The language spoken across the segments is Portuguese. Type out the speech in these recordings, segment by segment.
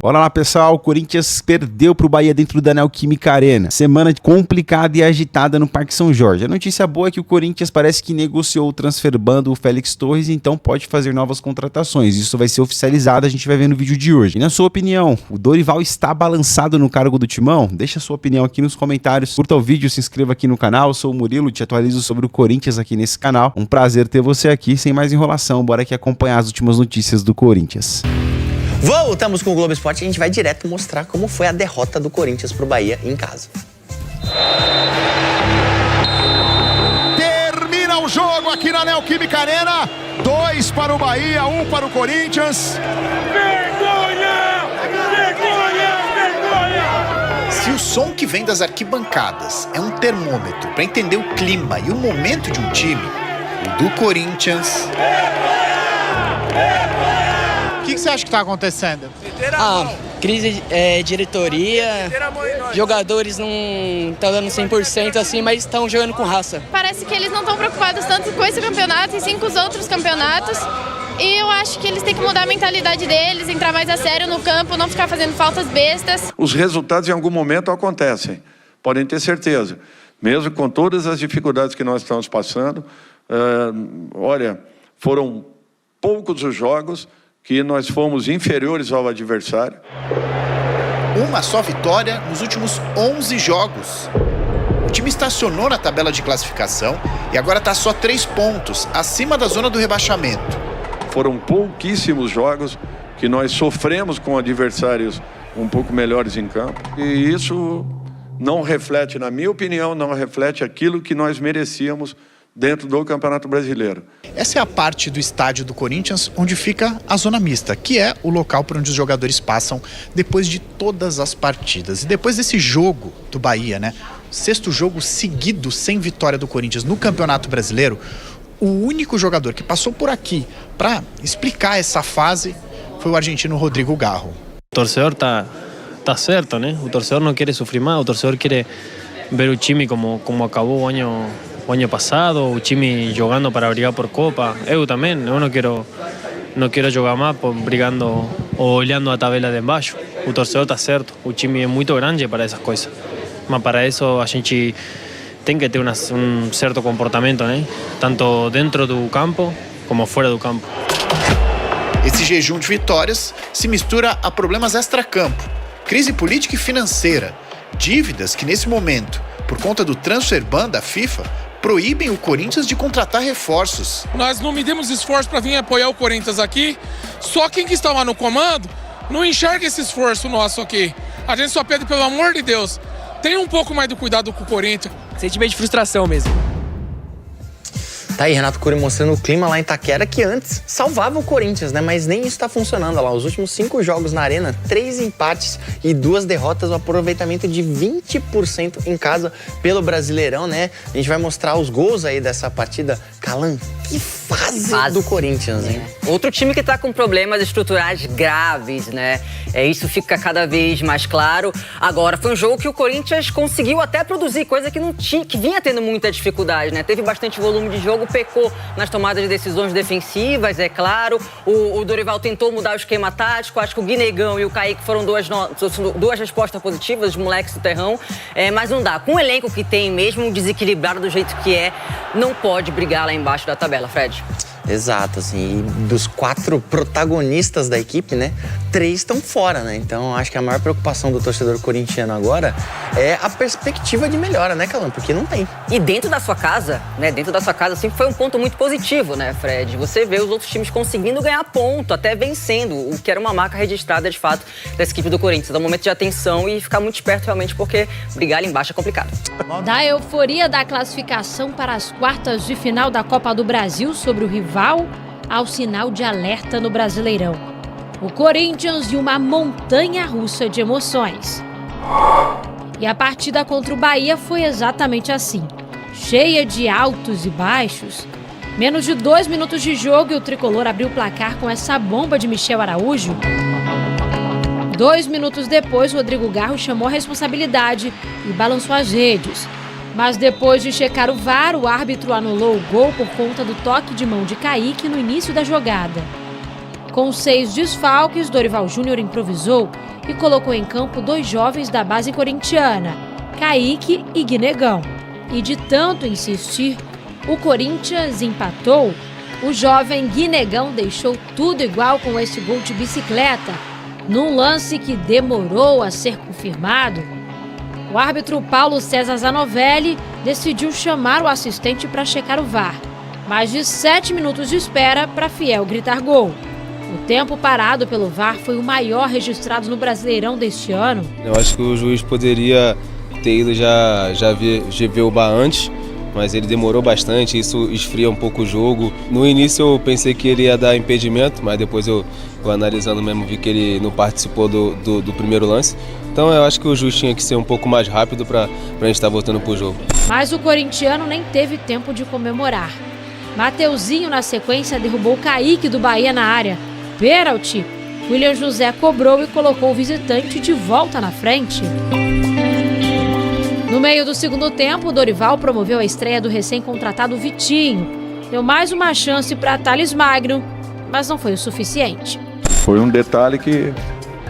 Bora lá, pessoal. O Corinthians perdeu pro Bahia dentro da Neoquímica Arena. Semana complicada e agitada no Parque São Jorge. A notícia boa é que o Corinthians parece que negociou o transferbando o Félix Torres, então pode fazer novas contratações. Isso vai ser oficializado, a gente vai ver no vídeo de hoje. E na sua opinião, o Dorival está balançado no cargo do Timão? Deixa a sua opinião aqui nos comentários. Curta o vídeo, se inscreva aqui no canal. Eu sou o Murilo, te atualizo sobre o Corinthians aqui nesse canal. Um prazer ter você aqui. Sem mais enrolação, bora aqui acompanhar as últimas notícias do Corinthians. Voltamos com o Globo Esporte e a gente vai direto mostrar como foi a derrota do Corinthians pro Bahia em casa. Termina o jogo aqui na Neoquímica Arena. 2 para o Bahia, 1 para o Corinthians. Vergonha! Vergonha! Vergonha! Se o som que vem das arquibancadas é um termômetro para entender o clima e o momento de um time, o do Corinthians... O que você acha que está acontecendo? Crise diretoria, jogadores não estão dando 100% assim, mas estão jogando com raça. Parece que eles não estão preocupados tanto com esse campeonato e sim com os outros campeonatos. E eu acho que eles têm que mudar a mentalidade deles, entrar mais a sério no campo, não ficar fazendo faltas bestas. Os resultados em algum momento acontecem, podem ter certeza. Mesmo com todas as dificuldades que nós estamos passando, olha, foram poucos os jogos que nós fomos inferiores ao adversário. Uma só vitória nos últimos 11 jogos. O time estacionou na tabela de classificação e agora está só 3 pontos acima da zona do rebaixamento. Foram pouquíssimos jogos que nós sofremos com adversários um pouco melhores em campo. E isso não reflete, na minha opinião, não reflete aquilo que nós merecíamos dentro do Campeonato Brasileiro. Essa é a parte do estádio do Corinthians onde fica a zona mista, que é o local por onde os jogadores passam depois de todas as partidas. E depois desse jogo do Bahia, né? 6º jogo seguido sem vitória do Corinthians no Campeonato Brasileiro, o único jogador que passou por aqui para explicar essa fase foi o argentino Rodrigo Garro. O torcedor tá certo, né? O torcedor não quer sofrer mais, o torcedor quer ver o time como acabou o ano passado, o time jogando para brigar por Copa. Eu também, eu não quero jogar mais brigando ou olhando a tabela de embaixo. O torcedor está certo, o time é muito grande para essas coisas. Mas para isso a gente tem que ter um certo comportamento, né? Tanto dentro do campo como fora do campo. Esse jejum de vitórias se mistura a problemas extracampo, crise política e financeira, dívidas que nesse momento, por conta do transfer ban da FIFA, proíbem o Corinthians de contratar reforços. Nós não medimos esforço para vir apoiar o Corinthians aqui, só quem que está lá no comando não enxerga esse esforço nosso aqui. A gente só pede, pelo amor de Deus, tenha um pouco mais de cuidado com o Corinthians. Sentimento de frustração mesmo. Tá aí, Renato Cury mostrando o clima lá em Itaquera, que antes salvava o Corinthians, né? Mas nem isso tá funcionando. Olha lá, os últimos 5 jogos na Arena, 3 empates e 2 derrotas, um aproveitamento de 20% em casa pelo Brasileirão, né? A gente vai mostrar os gols aí dessa partida. Calan, que fase do Corinthians, hein? Outro time que tá com problemas estruturais graves, né? Isso fica cada vez mais claro. Agora, foi um jogo que o Corinthians conseguiu até produzir, coisa que não tinha, que vinha tendo muita dificuldade, né? Teve bastante volume de jogo, pecou nas tomadas de decisões defensivas, é claro. O Dorival tentou mudar o esquema tático. Acho que o Guinegão e o Kaique foram duas respostas positivas, os moleques do terrão. Mas não dá. Com o elenco que tem mesmo, desequilibrado do jeito que é, não pode brigar lá embaixo da tabela, Fred. Exato, assim, e dos 4 protagonistas da equipe, né, 3 estão fora, né, então acho que a maior preocupação do torcedor corintiano agora é a perspectiva de melhora, né, Calan, porque não tem. E dentro da sua casa, né, sempre foi um ponto muito positivo, né, Fred, você vê os outros times conseguindo ganhar ponto, até vencendo, o que era uma marca registrada, de fato, dessa equipe do Corinthians. É um momento de atenção e ficar muito esperto, realmente, porque brigar ali embaixo é complicado. Da euforia da classificação para as quartas de final da Copa do Brasil sobre o rival ao sinal de alerta no Brasileirão. O Corinthians e uma montanha-russa de emoções. E a partida contra o Bahia foi exatamente assim, cheia de altos e baixos. Menos de 2 minutos de jogo e o tricolor abriu o placar com essa bomba de Michel Araújo. 2 minutos depois, Rodrigo Garro chamou a responsabilidade e balançou as redes. Mas depois de checar o VAR, o árbitro anulou o gol por conta do toque de mão de Kaique no início da jogada. Com 6 desfalques, Dorival Júnior improvisou e colocou em campo 2 jovens da base corintiana, Kaique e Guinegão. E de tanto insistir, o Corinthians empatou. O jovem Guinegão deixou tudo igual com esse gol de bicicleta, num lance que demorou a ser confirmado. O árbitro Paulo César Zanovelli decidiu chamar o assistente para checar o VAR. Mais de 7 minutos de espera para Fiel gritar gol. O tempo parado pelo VAR foi o maior registrado no Brasileirão deste ano. Eu acho que o juiz poderia ter ido já ver o VAR antes, mas ele demorou bastante, isso esfria um pouco o jogo. No início eu pensei que ele ia dar impedimento, mas depois eu analisando mesmo vi que ele não participou do primeiro lance. Então eu acho que o juiz tinha que ser um pouco mais rápido para a gente estar voltando para o jogo. Mas o corintiano nem teve tempo de comemorar. Mateuzinho, na sequência, derrubou Kaique do Bahia na área. Pênalti. William José cobrou e colocou o visitante de volta na frente. No meio do segundo tempo, o Dorival promoveu a estreia do recém-contratado Vitinho. Deu mais uma chance para Thales Magno, mas não foi o suficiente. Foi um detalhe que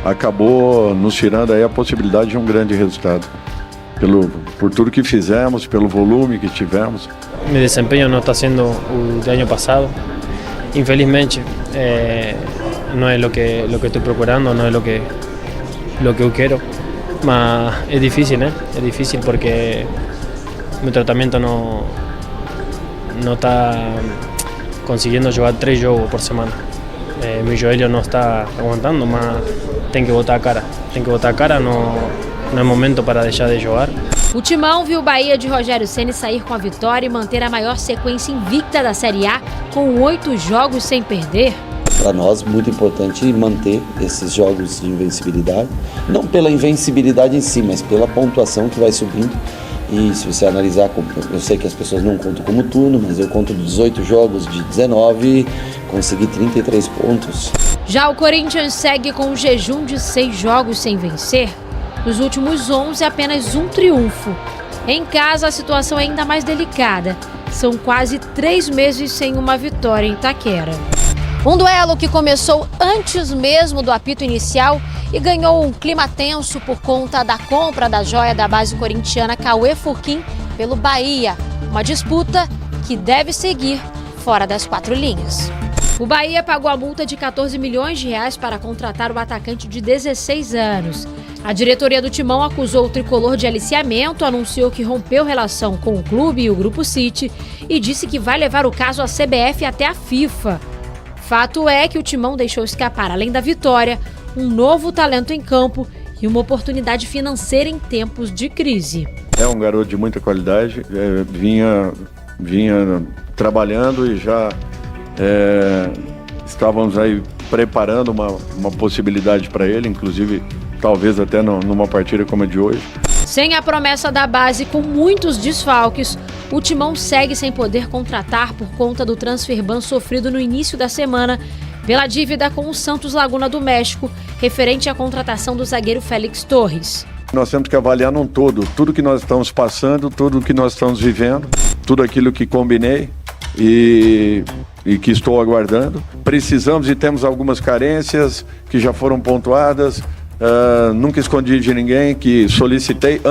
acabou nos tirando aí a possibilidade de um grande resultado. Por tudo que fizemos, pelo volume que tivemos. Mi desempeño no está siendo el del año pasado. Infelizmente, no es lo que estoy procurando, no es lo que yo quiero. Mas es difícil, Es difícil porque mi tratamiento no está consiguiendo jugar 3 juegos por semana. Mi joelho no está aguantando, mas tenho que botar a cara. Não é momento para deixar de jogar. O Timão viu o Bahia de Rogério Ceni sair com a vitória e manter a maior sequência invicta da Série A, com 8 jogos sem perder. Para nós, muito importante manter esses jogos de invencibilidade, não pela invencibilidade em si, mas pela pontuação que vai subindo. E se você analisar, eu sei que as pessoas não contam como turno, mas eu conto 18 jogos de 19, consegui 33 pontos. Já o Corinthians segue com um jejum de 6 jogos sem vencer. Nos últimos 11, apenas um triunfo. Em casa, a situação é ainda mais delicada. São quase 3 meses sem uma vitória em Itaquera. Um duelo que começou antes mesmo do apito inicial e ganhou um clima tenso por conta da compra da joia da base corintiana Cauê Furquim pelo Bahia. Uma disputa que deve seguir fora das 4 linhas. O Bahia pagou a multa de 14 milhões de reais para contratar o atacante de 16 anos. A diretoria do Timão acusou o tricolor de aliciamento, anunciou que rompeu relação com o clube e o Grupo City e disse que vai levar o caso à CBF até a FIFA. Fato é que o Timão deixou escapar, além da vitória, um novo talento em campo e uma oportunidade financeira em tempos de crise. É um garoto de muita qualidade, vinha trabalhando e já estávamos aí preparando uma possibilidade para ele, inclusive talvez até numa partida como a de hoje. Sem a promessa da base, com muitos desfalques, o Timão segue sem poder contratar por conta do transfer ban sofrido no início da semana pela dívida com o Santos Laguna do México, referente à contratação do zagueiro Félix Torres. Nós temos que avaliar num todo, tudo que nós estamos passando, tudo que nós estamos vivendo, tudo aquilo que combinei e que estou aguardando. Precisamos e temos algumas carências que já foram pontuadas. Nunca escondi de ninguém que solicitei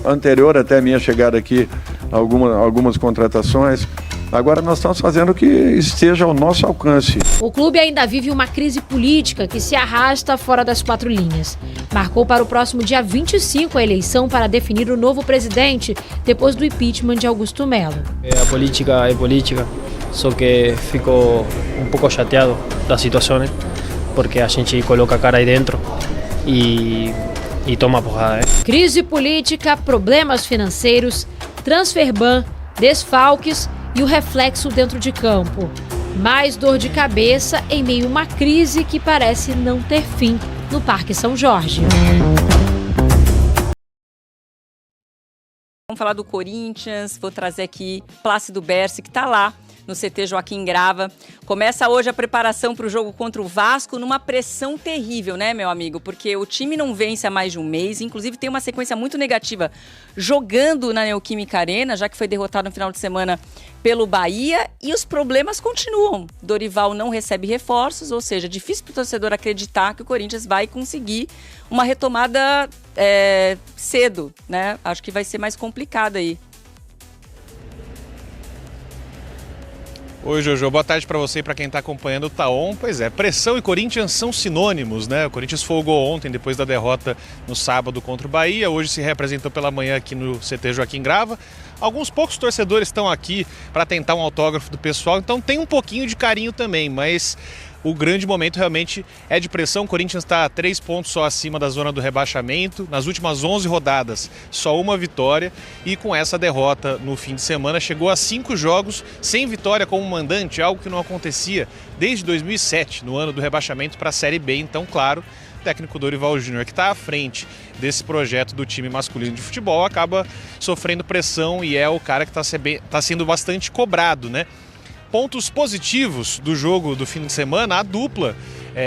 anterior até a minha chegada aqui algumas contratações. Agora nós estamos fazendo o que esteja ao nosso alcance. O clube ainda vive uma crise política que se arrasta fora das 4 linhas. Marcou para o próximo dia 25 a eleição para definir o novo presidente, depois do impeachment de Augusto Melo. A política é política, só que fico um pouco chateado da situação, porque a gente coloca a cara aí dentro e toma porrada. Crise política, problemas financeiros, transfer ban, desfalques e o reflexo dentro de campo. Mais dor de cabeça em meio a uma crise que parece não ter fim no Parque São Jorge. Vamos falar do Corinthians, vou trazer aqui Plácido Berce, que está lá no CT Joaquim Grava. Começa hoje a preparação para o jogo contra o Vasco numa pressão terrível, né, meu amigo? Porque o time não vence há mais de um mês, inclusive tem uma sequência muito negativa jogando na Neoquímica Arena, já que foi derrotado no final de semana pelo Bahia, e os problemas continuam. Dorival não recebe reforços, ou seja, difícil para o torcedor acreditar que o Corinthians vai conseguir uma retomada cedo, né? Acho que vai ser mais complicado aí. Oi, Jojo. Boa tarde para você e para quem está acompanhando o Taon. Pois é, pressão e Corinthians são sinônimos, né? O Corinthians folgou ontem depois da derrota no sábado contra o Bahia. Hoje se representou pela manhã aqui no CT Joaquim Grava. Alguns poucos torcedores estão aqui para tentar um autógrafo do pessoal, então tem um pouquinho de carinho também, mas o grande momento realmente é de pressão. O Corinthians está a 3 pontos só acima da zona do rebaixamento. Nas últimas 11 rodadas, só uma vitória. E com essa derrota no fim de semana, chegou a 5 jogos sem vitória como mandante, algo que não acontecia desde 2007, no ano do rebaixamento para a Série B. Então, claro, o técnico Dorival Júnior, que está à frente desse projeto do time masculino de futebol, acaba sofrendo pressão e é o cara que está sendo bastante cobrado, né? Pontos positivos do jogo do fim de semana, a dupla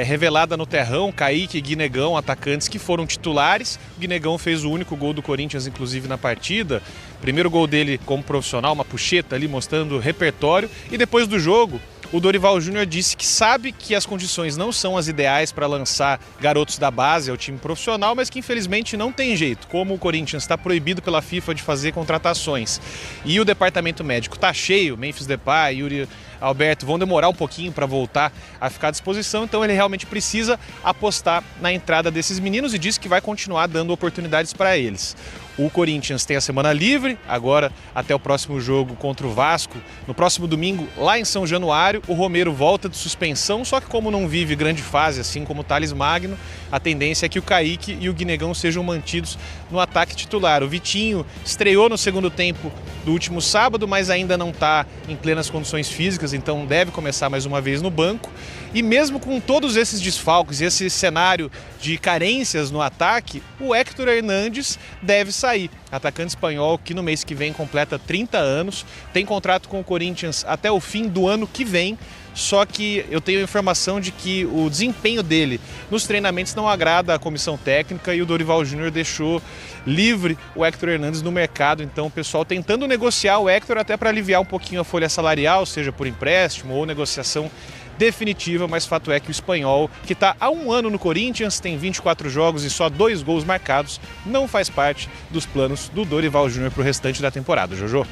revelada no terrão, Kaique e Guinegão, atacantes que foram titulares. O Guinegão fez o único gol do Corinthians, inclusive, na partida. Primeiro gol dele como profissional, uma puxeta ali mostrando o repertório. E depois do jogo, o Dorival Júnior disse que sabe que as condições não são as ideais para lançar garotos da base ao time profissional, mas que infelizmente não tem jeito. Como o Corinthians está proibido pela FIFA de fazer contratações e o departamento médico está cheio, Memphis Depay, Yuri Alberto vão demorar um pouquinho para voltar a ficar à disposição, então ele realmente precisa apostar na entrada desses meninos e disse que vai continuar dando oportunidades para eles. O Corinthians tem a semana livre, agora até o próximo jogo contra o Vasco, no próximo domingo, lá em São Januário. O Romero volta de suspensão, só que como não vive grande fase, assim como o Thales Magno, a tendência é que o Kaique e o Guinegão sejam mantidos no ataque titular. O Vitinho estreou no segundo tempo do último sábado, mas ainda não está em plenas condições físicas, então deve começar mais uma vez no banco. E mesmo com todos esses desfalques e esse cenário de carências no ataque, o Héctor Hernandes deve sair. Atacante espanhol que no mês que vem completa 30 anos, tem contrato com o Corinthians até o fim do ano que vem, só que eu tenho a informação de que o desempenho dele nos treinamentos não agrada à comissão técnica e o Dorival Júnior deixou livre o Héctor Hernandes no mercado, então o pessoal tentando negociar o Héctor até para aliviar um pouquinho a folha salarial, seja por empréstimo ou negociação definitiva, mas fato é que o espanhol, que está há um ano no Corinthians, tem 24 jogos e só 2 gols marcados, não faz parte dos planos do Dorival Júnior para o restante da temporada. Jojo?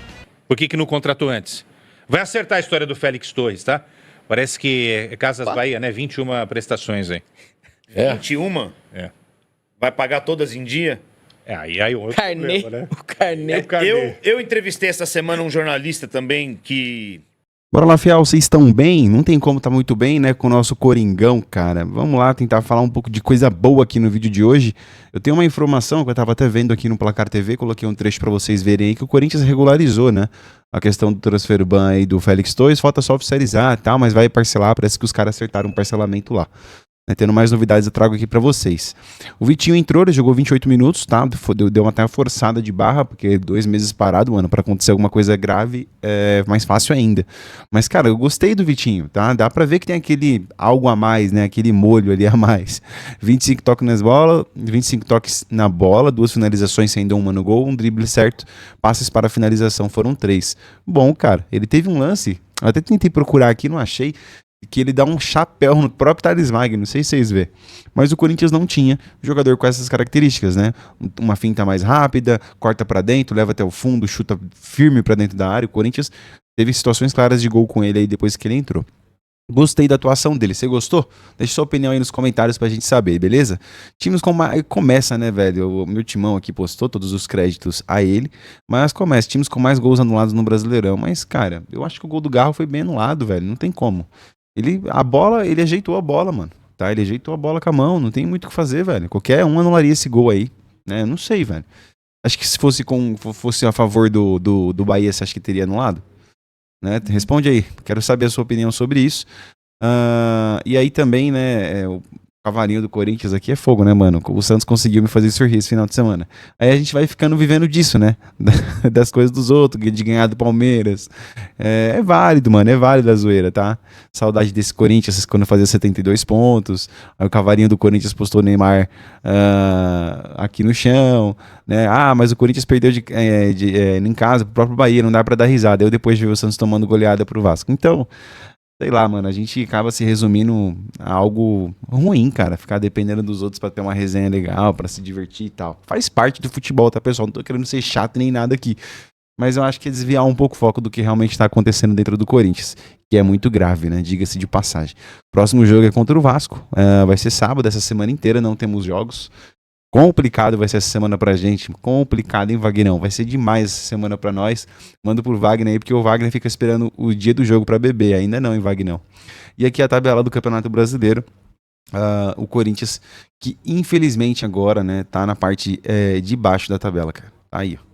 Por que não contratou antes? Vai acertar a história do Félix Torres, tá? Parece que é Casas Bahia, né? 21 prestações aí. 21? É. Vai pagar todas em dia? Aí outro Carnê, problema, né? o carnê. Eu entrevistei essa semana um jornalista também que... Bora lá, Fiel, vocês estão bem? Não tem como tá muito bem, né, com o nosso Coringão, cara. Vamos lá tentar falar um pouco de coisa boa aqui no vídeo de hoje. Eu tenho uma informação que eu tava até vendo aqui no Placar TV, coloquei um trecho pra vocês verem aí, que o Corinthians regularizou, né, a questão do transfer ban aí do Félix Torres, falta só oficializar e tal, mas vai parcelar, parece que os caras acertaram um parcelamento lá. Tendo mais novidades eu trago aqui pra vocês. O Vitinho entrou, ele jogou 28 minutos, tá? Deu uma até forçada de barra, porque 2 meses parado, mano, pra acontecer alguma coisa grave é mais fácil ainda. Mas, cara, eu gostei do Vitinho, tá? Dá pra ver que tem aquele algo a mais, né? Aquele molho ali a mais. 25 toques nas bolas, 25 toques na bola, 2 finalizações, sendo uma no gol, um drible certo, passes para finalização foram 3. Bom, cara, ele teve um lance, eu até tentei procurar aqui, não achei, que ele dá um chapéu no próprio Thales Magno, não sei se vocês vê. Mas o Corinthians não tinha jogador com essas características, né? Uma finta mais rápida, corta pra dentro, leva até o fundo, chuta firme pra dentro da área. O Corinthians teve situações claras de gol com ele aí depois que ele entrou. Gostei da atuação dele, você gostou? Deixa sua opinião aí nos comentários pra gente saber, beleza? Times começa, né, velho? O meu timão aqui postou todos os créditos a ele, mas começa, times com mais gols anulados no Brasileirão. Mas, cara, eu acho que o gol do Garro foi bem anulado, velho, não tem como. Ele ajeitou a bola, mano. Tá? Ele ajeitou a bola com a mão, não tem muito o que fazer, velho. Qualquer um anularia esse gol aí, né? Não sei, velho. Acho que se fosse a favor do Bahia, você acha que teria anulado? Né? Responde aí, quero saber a sua opinião sobre isso. E aí também, né, cavalinho do Corinthians aqui é fogo, né, mano? O Santos conseguiu me fazer sorrir esse final de semana. Aí a gente vai ficando vivendo disso, né? Das coisas dos outros, de ganhar do Palmeiras. É válido, mano, é válido a zoeira, tá? Saudade desse Corinthians quando fazia 72 pontos. Aí o cavalinho do Corinthians postou o Neymar aqui no chão, né? Ah, mas o Corinthians perdeu em casa pro próprio Bahia, não dá pra dar risada. Eu depois vi o Santos tomando goleada pro Vasco. Então, sei lá, mano, a gente acaba se resumindo a algo ruim, cara. Ficar dependendo dos outros pra ter uma resenha legal, pra se divertir e tal. Faz parte do futebol, tá, pessoal? Não tô querendo ser chato nem nada aqui. Mas eu acho que é desviar um pouco o foco do que realmente tá acontecendo dentro do Corinthians. Que é muito grave, né? Diga-se de passagem. Próximo jogo é contra o Vasco. Vai ser sábado, essa semana inteira não temos jogos. Complicado vai ser essa semana pra gente. Complicado, hein, Vagnão? Vai ser demais essa semana pra nós. Mando pro Wagner aí, porque o Wagner fica esperando o dia do jogo pra beber. Ainda não, hein, Vagnão? E aqui a tabela do Campeonato Brasileiro. O Corinthians, que infelizmente agora, né, tá na parte de baixo da tabela, cara. Tá aí, ó.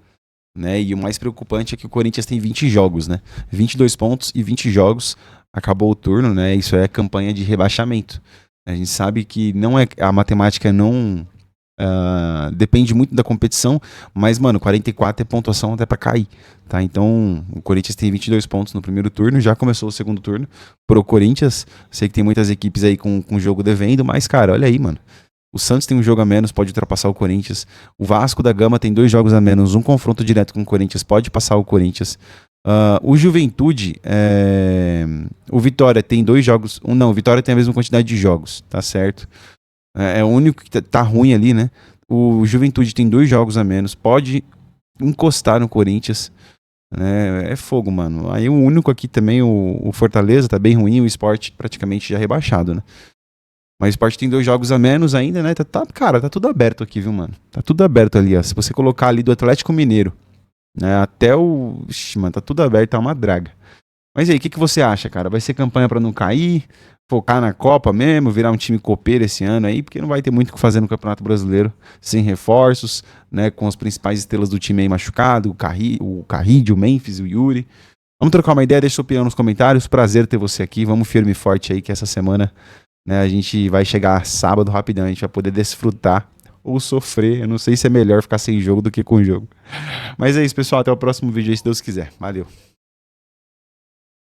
Né? E o mais preocupante é que o Corinthians tem 20 jogos, né? 22 pontos e 20 jogos. Acabou o turno, né? Isso é campanha de rebaixamento. A gente sabe que não é, a matemática não... depende muito da competição, mas, mano, 44 é pontuação até pra cair, tá? Então, o Corinthians tem 22 pontos no primeiro turno, já começou o segundo turno pro Corinthians. Sei que tem muitas equipes aí com jogo devendo, mas, cara, olha aí, mano. O Santos tem um jogo a menos, pode ultrapassar o Corinthians. O Vasco da Gama tem 2 jogos a menos, um confronto direto com o Corinthians, pode passar o Corinthians. O Juventude, o Vitória tem 2 jogos, o Vitória tem a mesma quantidade de jogos, tá certo? É o único que tá ruim ali, né? O Juventude tem 2 jogos a menos, pode encostar no Corinthians, né? É fogo, mano. Aí o único aqui também, o Fortaleza, tá bem ruim, o Sport praticamente já rebaixado, né? Mas o Sport tem 2 jogos a menos ainda, né? Cara, tá tudo aberto aqui, viu, mano? Tá tudo aberto ali, ó. Se você colocar ali do Atlético Mineiro, né? Até o... Ixi, mano, tá tudo aberto, tá uma draga. Mas aí, o que você acha, cara? Vai ser campanha pra não cair? Focar na Copa mesmo? Virar um time copeiro esse ano aí? Porque não vai ter muito o que fazer no Campeonato Brasileiro sem reforços, né? Com as principais estrelas do time aí machucado, o Carride, o Memphis, o Yuri. Vamos trocar uma ideia, deixa sua opinião nos comentários. Prazer ter você aqui. Vamos firme e forte aí que essa semana, né, a gente vai chegar sábado rapidão. A gente vai poder desfrutar ou sofrer. Eu não sei se é melhor ficar sem jogo do que com jogo. Mas é isso, pessoal. Até o próximo vídeo aí, se Deus quiser. Valeu.